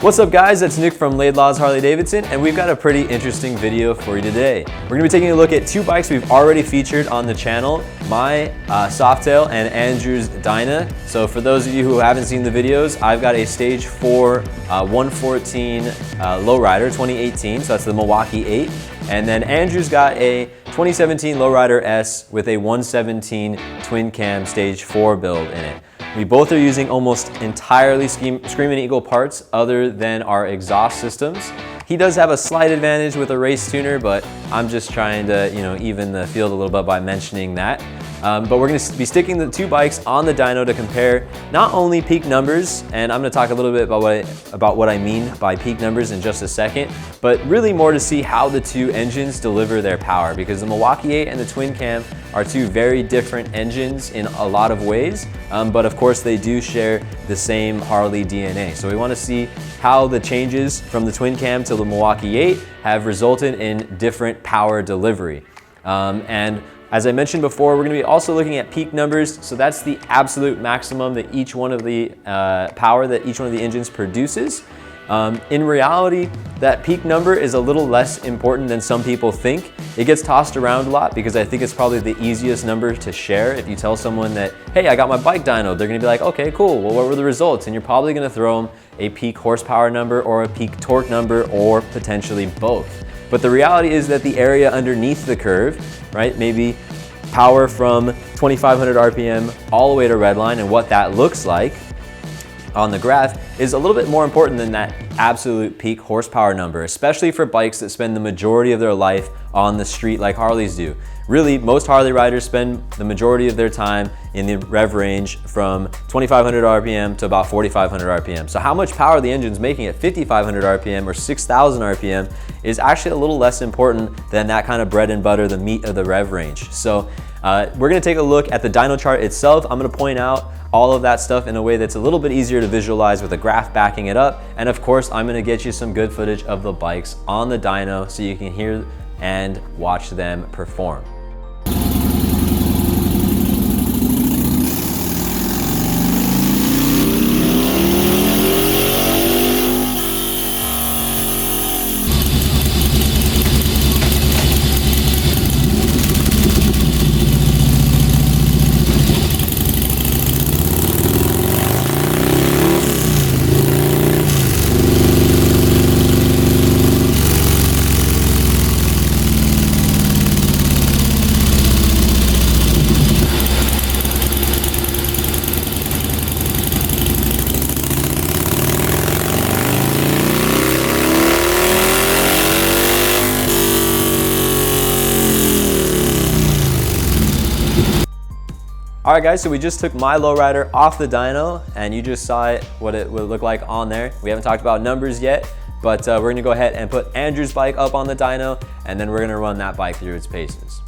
What's up guys, it's Nick from Laidlaw's Harley-Davidson, and we've got a pretty interesting video for you today. We're going to be taking a look at two bikes we've already featured on the channel, my Softail and Andrew's Dyna. So for those of you who haven't seen the videos, I've got a Stage 4 114 lowrider 2018, so that's the Milwaukee 8. And then Andrew's got a 2017 Lowrider S with a 117 twin cam Stage 4 build in it. We both are using almost entirely Screaming Eagle parts other than our exhaust systems. He does have a slight advantage with a race tuner, but I'm just trying to, even the field a little bit by mentioning that. But we're going to be sticking the two bikes on the dyno to compare not only peak numbers, and I'm going to talk a little bit about what I mean by peak numbers in just a second, but really more to see how the two engines deliver their power, because the Milwaukee 8 and the twin cam are two very different engines in a lot of ways, but of course they do share the same Harley DNA. So we want to see how the changes from the twin cam to the Milwaukee 8 have resulted in different power delivery. And as I mentioned before, we're going to be also looking at peak numbers. So that's the absolute maximum that each one of the power that each one of the engines produces. In reality, that peak number is a little less important than some people think. It gets tossed around a lot because I think it's probably the easiest number to share. If you tell someone that, hey, I got my bike dyno, they're going to be like, okay, cool. Well, what were the results? And you're probably going to throw them a peak horsepower number or a peak torque number or potentially both. But the reality is that the area underneath the curve, right, maybe power from 2,500 RPM all the way to redline and what that looks like on the graph is a little bit more important than that absolute peak horsepower number, especially for bikes that spend the majority of their life on the street like Harleys do. Really, most Harley riders spend the majority of their time in the rev range from 2,500 RPM to about 4,500 RPM. So how much power the engine's making at 5,500 RPM or 6,000 RPM is actually a little less important than that kind of bread and butter, the meat of the rev range. So we're gonna take a look at the dyno chart itself. I'm gonna point out all of that stuff in a way that's a little bit easier to visualize with a graph backing it up. And of course, I'm gonna get you some good footage of the bikes on the dyno so you can hear and watch them perform. All right guys, so we just took my lowrider off the dyno and you just saw it, what it would look like on there. We haven't talked about numbers yet, but we're gonna go ahead and put Andrew's bike up on the dyno and then we're gonna run that bike through its paces.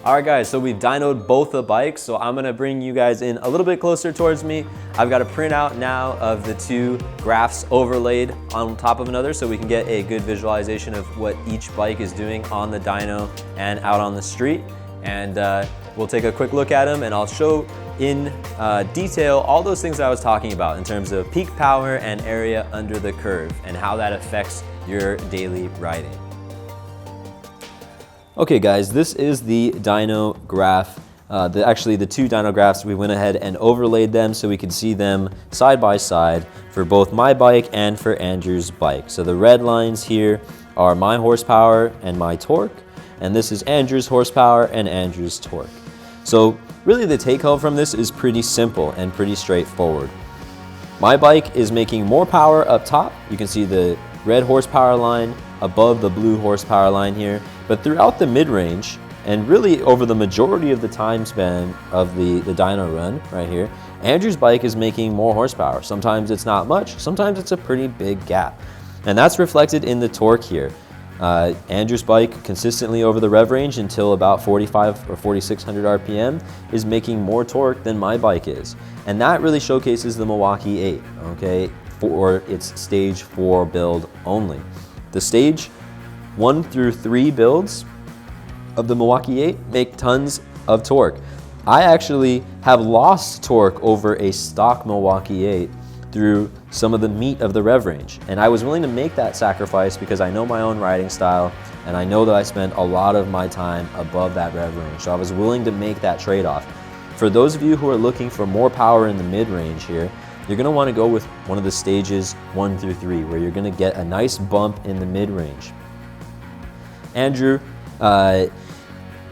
All right guys, so we've dynoed both the bikes, so I'm gonna bring you guys in a little bit closer towards me. I've got a printout now of the two graphs overlaid on top of another so we can get a good visualization of what each bike is doing on the dyno and out on the street. and we'll take a quick look at them, and I'll show in detail all those things that I was talking about in terms of peak power and area under the curve and how that affects your daily riding. Okay guys, this is the Dyno Graph. Actually the two Dyno Graphs, we went ahead and overlaid them so we could see them side by side for both my bike and for Andrew's bike. So the red lines here are my horsepower and my torque, and this is Andrew's horsepower and Andrew's torque. So really the take home from this is pretty simple and pretty straightforward. My bike is making more power up top. You can see the red horsepower line above the blue horsepower line here, but throughout the mid-range and really over the majority of the time span of the dyno run right here, Andrew's bike is making more horsepower. Sometimes it's not much, sometimes it's a pretty big gap. And that's reflected in the torque here. Andrew's bike consistently over the rev range until about 45 or 4600 RPM is making more torque than my bike is. And that really showcases the Milwaukee 8, okay, for its stage 4 build only. The stage 1 through 3 builds of the Milwaukee 8 make tons of torque. I actually have lost torque over a stock Milwaukee 8 through some of the meat of the rev range. And I was willing to make that sacrifice because I know my own riding style and I know that I spend a lot of my time above that rev range. So I was willing to make that trade-off. For those of you who are looking for more power in the mid-range here, you're gonna wanna go with one of the stages 1 through 3, where you're gonna get a nice bump in the mid-range. Andrew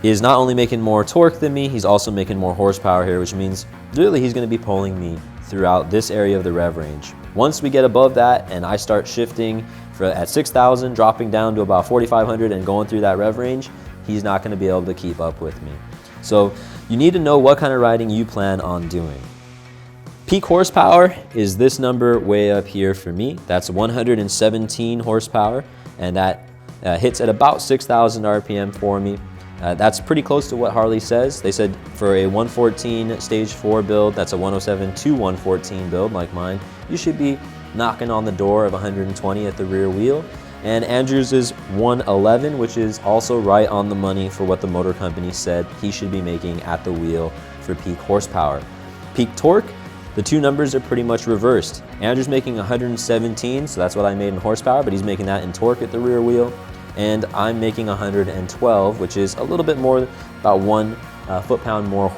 is not only making more torque than me, he's also making more horsepower here, which means really he's gonna be pulling me throughout this area of the rev range. Once we get above that and I start shifting at 6,000, dropping down to about 4,500 and going through that rev range, he's not gonna be able to keep up with me. So you need to know what kind of riding you plan on doing. Peak horsepower is this number way up here for me. That's 117 horsepower, and that hits at about 6,000 RPM for me. That's pretty close to what Harley says. They said for a 114 stage 4 build, that's a 107 to 114 build like mine, you should be knocking on the door of 120 at the rear wheel. And Andrew's is 111, which is also right on the money for what the motor company said he should be making at the wheel for peak horsepower. Peak torque, the two numbers are pretty much reversed. Andrew's making 117, so that's what I made in horsepower, but he's making that in torque at the rear wheel. And I'm making 112, which is a little bit more, about 1 foot-pound more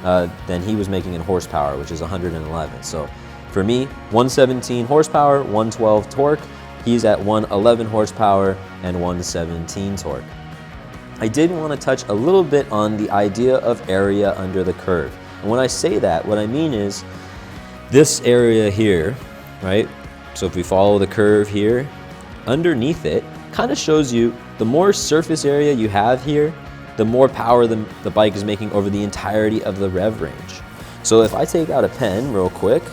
than he was making in horsepower, which is 111. So for me, 117 horsepower, 112 torque. He's at 111 horsepower and 117 torque. I did want to touch a little bit on the idea of area under the curve. And when I say that, what I mean is this area here, right? So if we follow the curve here, underneath it kind of shows you the more surface area you have here, the more power the bike is making over the entirety of the rev range. So if I take out a pen real quick,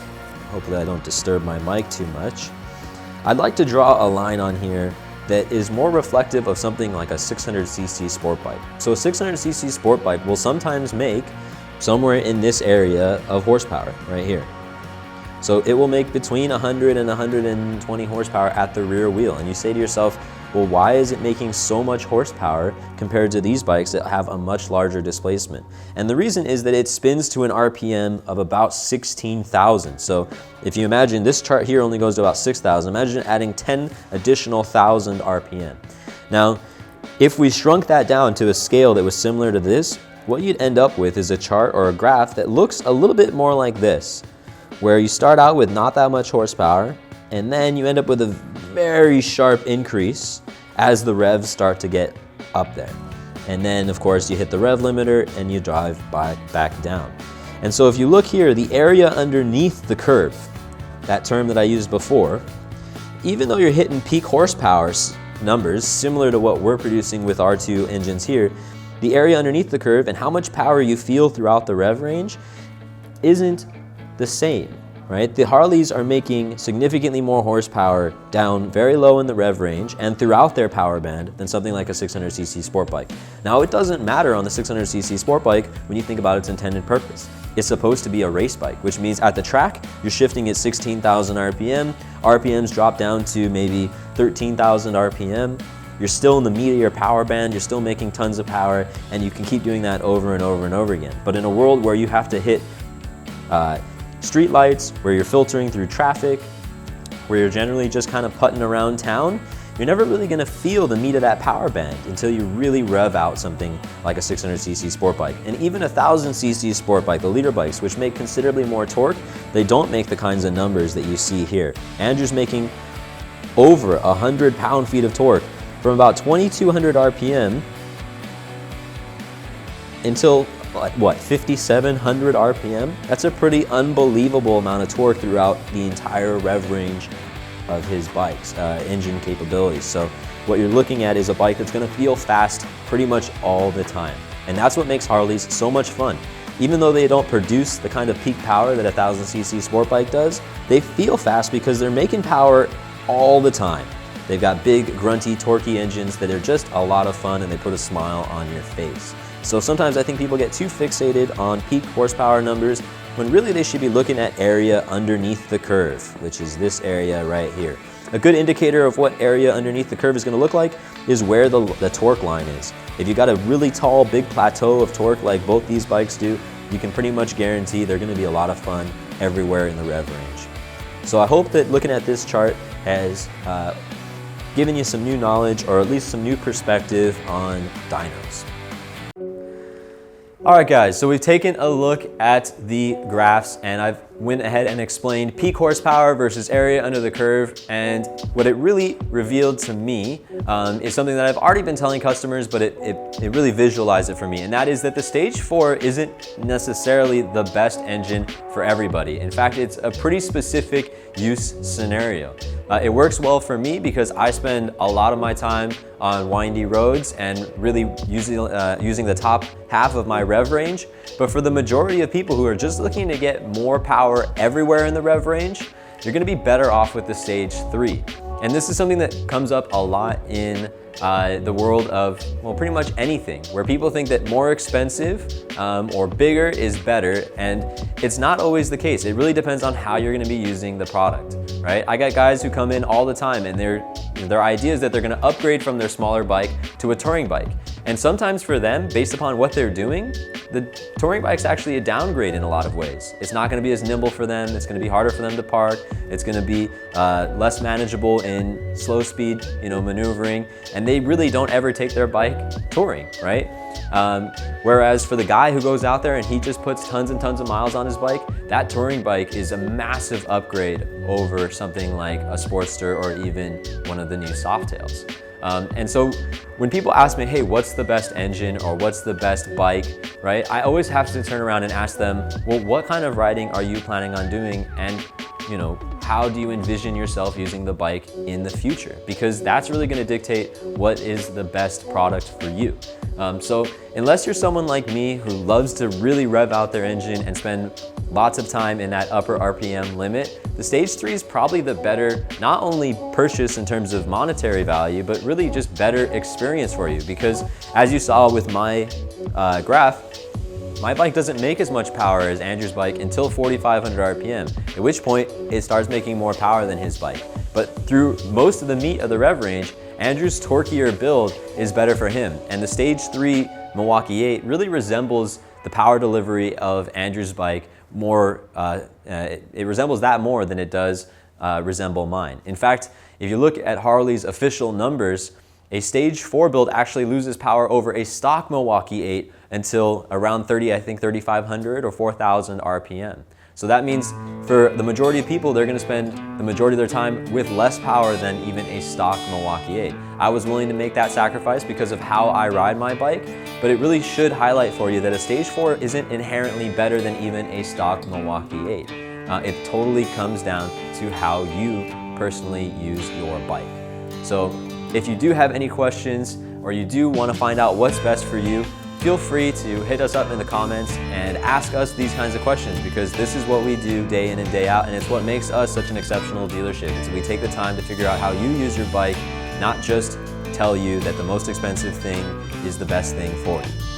hopefully I don't disturb my mic too much, I'd like to draw a line on here that is more reflective of something like a 600cc sport bike. So a 600cc sport bike will sometimes make somewhere in this area of horsepower right here. So it will make between 100 and 120 horsepower at the rear wheel. And you say to yourself, well, why is it making so much horsepower compared to these bikes that have a much larger displacement? And the reason is that it spins to an RPM of about 16,000. So if you imagine this chart here only goes to about 6,000, imagine adding 10 additional 1,000 RPM. Now, if we shrunk that down to a scale that was similar to this, what you'd end up with is a chart or a graph that looks a little bit more like this, where you start out with not that much horsepower, and then you end up with a very sharp increase as the revs start to get up there. And then, of course, you hit the rev limiter and you drive back down. And so if you look here, the area underneath the curve, that term that I used before, even though you're hitting peak horsepower numbers similar to what we're producing with our two engines here, the area underneath the curve and how much power you feel throughout the rev range isn't the same, right? The Harleys are making significantly more horsepower down very low in the rev range and throughout their power band than something like a 600cc sport bike. Now, it doesn't matter on the 600cc sport bike when you think about its intended purpose. It's supposed to be a race bike, which means at the track, you're shifting at 16,000 RPM. RPMs drop down to maybe 13,000 RPM. you're still in the meat of your power band, you're still making tons of power, and you can keep doing that over and over and over again. But in a world where you have to hit street lights, where you're filtering through traffic, where you're generally just kind of putting around town, you're never really gonna feel the meat of that power band until you really rev out something like a 600cc sport bike. And even a 1000cc sport bike, the leader bikes, which make considerably more torque, they don't make the kinds of numbers that you see here. Andrew's making over 100 pound-feet of torque from about 2200 RPM until what, 5700 RPM? That's a pretty unbelievable amount of torque throughout the entire rev range of his bike's engine capabilities. So what you're looking at is a bike that's gonna feel fast pretty much all the time. And that's what makes Harleys so much fun. Even though they don't produce the kind of peak power that a 1000cc sport bike does, they feel fast because they're making power all the time. They've got big, grunty, torquey engines that are just a lot of fun, and they put a smile on your face. So sometimes I think people get too fixated on peak horsepower numbers when really they should be looking at area underneath the curve, which is this area right here. A good indicator of what area underneath the curve is gonna look like is where the torque line is. If you got a really tall, big plateau of torque like both these bikes do, you can pretty much guarantee they're gonna be a lot of fun everywhere in the rev range. So I hope that looking at this chart has given you some new knowledge, or at least some new perspective on dynos. All right guys, so we've taken a look at the graphs, and I've went ahead and explained peak horsepower versus area under the curve, and what it really revealed to me is something that I've already been telling customers, but it really visualized it for me, and that is that the Stage 4 isn't necessarily the best engine for everybody. In fact, it's a pretty specific use scenario. It works well for me because I spend a lot of my time on windy roads and really using the top half of my rev range. But for the majority of people who are just looking to get more power everywhere in the rev range, you're gonna be better off with the Stage 3. And this is something that comes up a lot in the world of, well, pretty much anything, where people think that more expensive or bigger is better, and it's not always the case. It really depends on how you're gonna be using the product, right? I got guys who come in all the time, and their idea is that they're gonna upgrade from their smaller bike to a touring bike. And sometimes for them, based upon what they're doing, the touring bike's actually a downgrade in a lot of ways. It's not gonna be as nimble for them, it's gonna be harder for them to park, it's gonna be less manageable in slow speed, maneuvering, and they really don't ever take their bike touring, right? Whereas for the guy who goes out there and he just puts tons and tons of miles on his bike, that touring bike is a massive upgrade over something like a Sportster or even one of the new Softails. And so when people ask me, hey, what's the best engine or what's the best bike, right? I always have to turn around and ask them, well, what kind of riding are you planning on doing? And how do you envision yourself using the bike in the future? Because that's really gonna dictate what is the best product for you. So unless you're someone like me who loves to really rev out their engine and spend lots of time in that upper RPM limit, the Stage 3 is probably the better, not only purchase in terms of monetary value, but really just better experience for you. Because as you saw with my graph, my bike doesn't make as much power as Andrew's bike until 4,500 RPM, at which point it starts making more power than his bike. But through most of the meat of the rev range, Andrew's torquier build is better for him. And the Stage 3 Milwaukee 8 really resembles the power delivery of Andrew's bike more, it resembles that more than it does resemble mine. In fact, if you look at Harley's official numbers, a Stage 4 build actually loses power over a stock Milwaukee 8 until around 3,500 or 4,000 RPM. So that means for the majority of people, they're gonna spend the majority of their time with less power than even a stock Milwaukee 8. I was willing to make that sacrifice because of how I ride my bike, but it really should highlight for you that a Stage 4 isn't inherently better than even a stock Milwaukee 8. It totally comes down to how you personally use your bike. So if you do have any questions or you do want to find out what's best for you, feel free to hit us up in the comments and ask us these kinds of questions, because this is what we do day in and day out, and it's what makes us such an exceptional dealership. Is we take the time to figure out how you use your bike, not just tell you that the most expensive thing is the best thing for you.